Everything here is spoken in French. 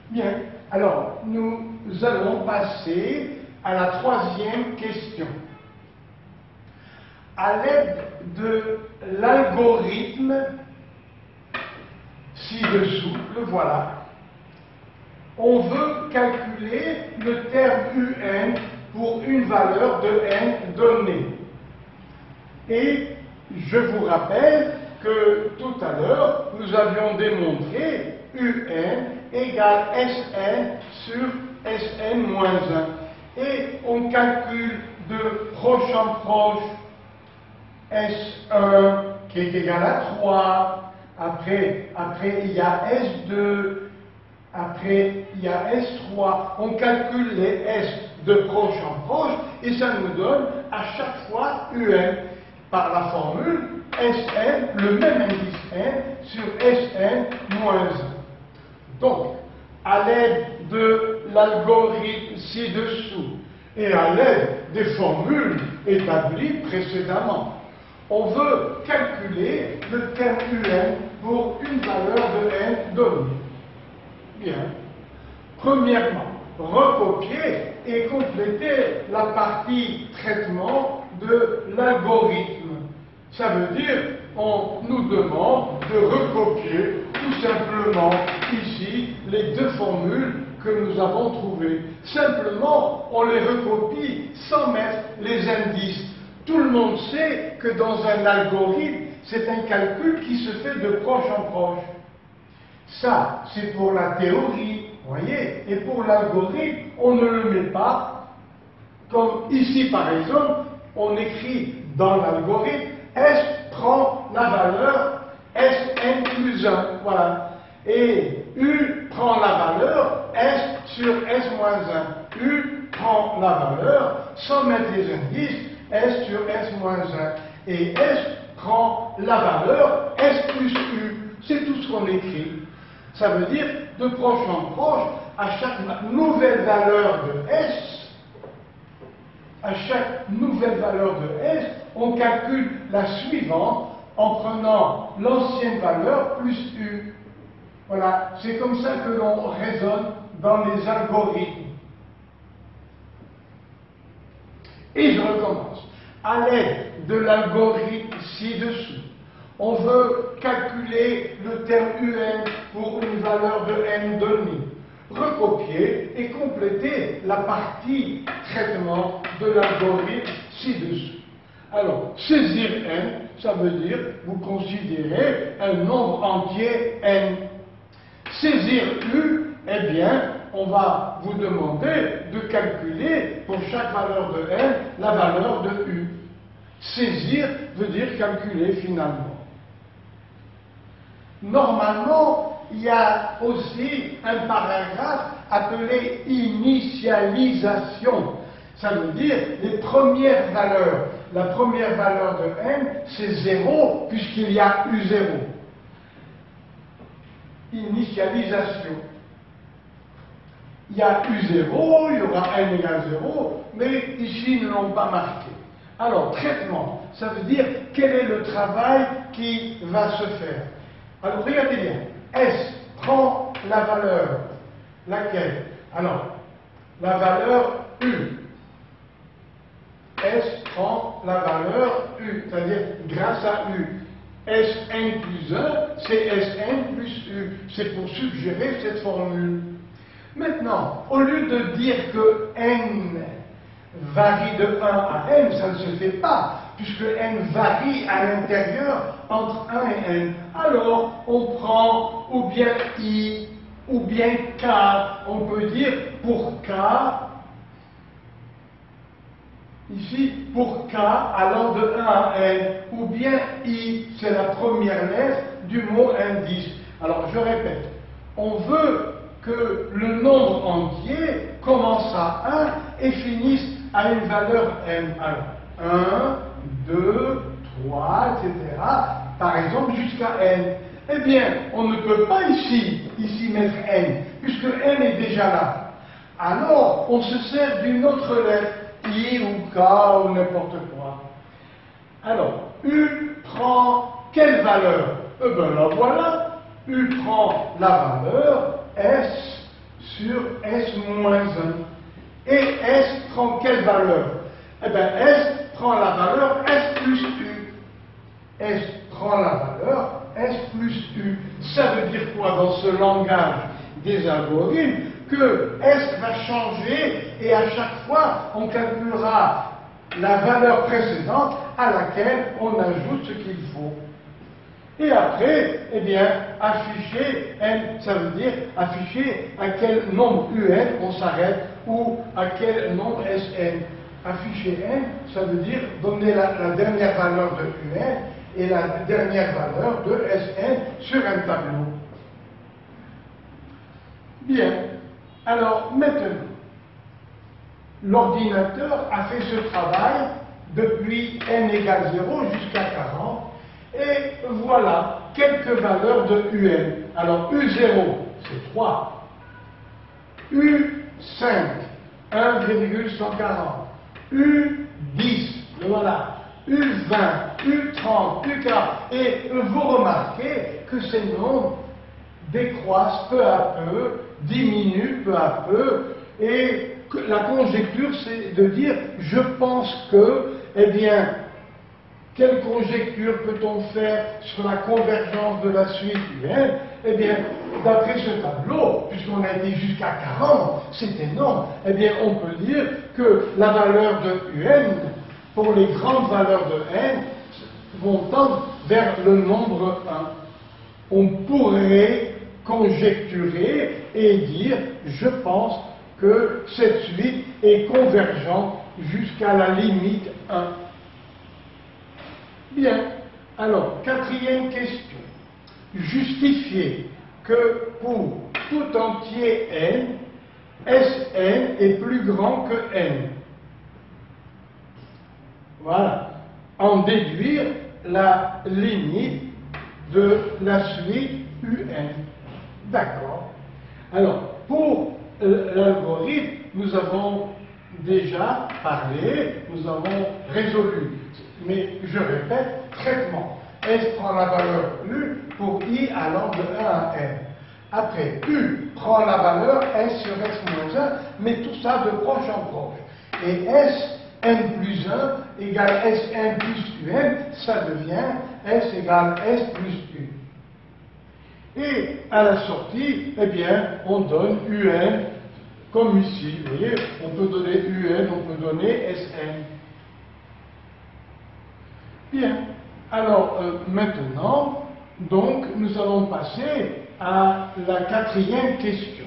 Bien, alors nous allons passer à la troisième question. À l'aide de l'algorithme ci-dessous, le voilà, on veut calculer le terme un pour une valeur de n donnée. Et je vous rappelle que tout à l'heure, nous avions démontré un égale Sn sur Sn-1. Et on calcule de proche en proche S1 qui est égal à 3. Après il y a S2. Après il y a S3. On calcule les S de proche en proche et ça nous donne à chaque fois un par la formule Sn, le même indice n sur Sn-1. Donc, à l'aide de l'algorithme ci-dessous et à l'aide des formules établies précédemment, on veut calculer le terme un pour une valeur de n donnée. Bien. Premièrement, recopier et compléter la partie traitement de l'algorithme. Ça veut dire, on nous demande de recopier tout simplement ici les deux formules que nous avons trouvées. Simplement, on les recopie sans mettre les indices. Tout le monde sait que dans un algorithme, c'est un calcul qui se fait de proche en proche. Ça, c'est pour la théorie, voyez, et pour l'algorithme, on ne le met pas, comme ici par exemple, on écrit dans l'algorithme, S prend la valeur Sn plus 1, voilà, et U prend la valeur S sur S-1, U prend la valeur, sans mettre les indices, S sur S-1, et S prend la valeur S plus U, c'est tout ce qu'on écrit. Ça veut dire, de proche en proche, à chaque nouvelle valeur de S, on calcule la suivante en prenant l'ancienne valeur plus U. Voilà, c'est comme ça que l'on raisonne dans les algorithmes. Et je recommence. À l'aide de l'algorithme ci-dessous, on veut calculer le terme un pour une valeur de n donnée. Recopier et compléter la partie traitement de l'algorithme ci-dessous. Alors, saisir n, ça veut dire vous considérez un nombre entier n. Saisir u, eh bien, on va vous demander de calculer pour chaque valeur de n la valeur de u. Saisir veut dire calculer finalement. Normalement, il y a aussi un paragraphe appelé initialisation. Ça veut dire les premières valeurs. La première valeur de n, c'est 0, puisqu'il y a U0. Initialisation. Il y a U0, il y aura n égale 0, mais ici, ils ne l'ont pas marqué. Alors, traitement, ça veut dire quel est le travail qui va se faire. Alors, regardez bien. S prend la valeur. Laquelle? Alors, la valeur U. S prend la valeur U, c'est-à-dire grâce à U. Sn plus 1, c'est Sn plus U. C'est pour suggérer cette formule. Maintenant, au lieu de dire que n varie de 1 à n, ça ne se fait pas, puisque n varie à l'intérieur entre 1 et n. Alors, on prend ou bien I, ou bien K. On peut dire pour K, ici, pour K allant de 1 à n, ou bien I, c'est la première lettre du mot indice. Alors, je répète, on veut que le nombre entier commence à 1 et finisse à une valeur n. Alors, 1, 2, 3, etc. Par exemple, jusqu'à n. Eh bien, on ne peut pas ici mettre n, puisque n est déjà là. Alors, on se sert d'une autre lettre, I ou K ou n'importe quoi. Alors, U prend quelle valeur? Eh bien, la voilà. U prend la valeur S sur S moins 1. Et S prend quelle valeur? Eh bien, S prend la valeur S plus U. S prend la valeur S plus U. Ça veut dire quoi dans ce langage des algorithmes? Que S va changer et à chaque fois, on calculera la valeur précédente à laquelle on ajoute ce qu'il faut. Et après, eh bien, afficher n, ça veut dire afficher à quel nombre un on s'arrête ou à quel nombre Sn. Afficher n, ça veut dire donner la dernière valeur de un et la dernière valeur de Sn sur un tableau. Bien. Alors maintenant, l'ordinateur a fait ce travail depuis n égale 0 jusqu'à 40 et voilà quelques valeurs de un. Alors U0 c'est 3, U5 1,140, U10 le voilà, U20, U30, U40 et vous remarquez que ces nombres décroissent peu à peu, diminuent peu à peu, et la conjecture c'est de dire je pense que, eh bien, quelle conjecture peut-on faire sur la convergence de la suite UN? Eh bien, d'après ce tableau, puisqu'on a été jusqu'à 40, c'est énorme, eh bien, on peut dire que la valeur de UN, pour les grandes valeurs de n, vont tendre vers le nombre 1. On pourrait conjecturer et dire, je pense que cette suite est convergente jusqu'à la limite 1. Bien, alors, quatrième question. Justifier que pour tout entier n, Sn est plus grand que n. Voilà. En déduire la limite de la suite un. D'accord. Alors, pour l'algorithme, nous avons déjà parlé, nous avons résolu. Mais je répète, traitement. S prend la valeur U pour I allant de 1 à n. Après, U prend la valeur S sur S moins 1, mais tout ça de proche en proche. Et S, n plus 1 égale Sn plus Un, ça devient S égale S plus U. Et à la sortie, eh bien, on donne Un comme ici. Vous voyez, on peut donner Un, on peut donner Sn. Bien. Alors, maintenant, donc, nous allons passer à la quatrième question.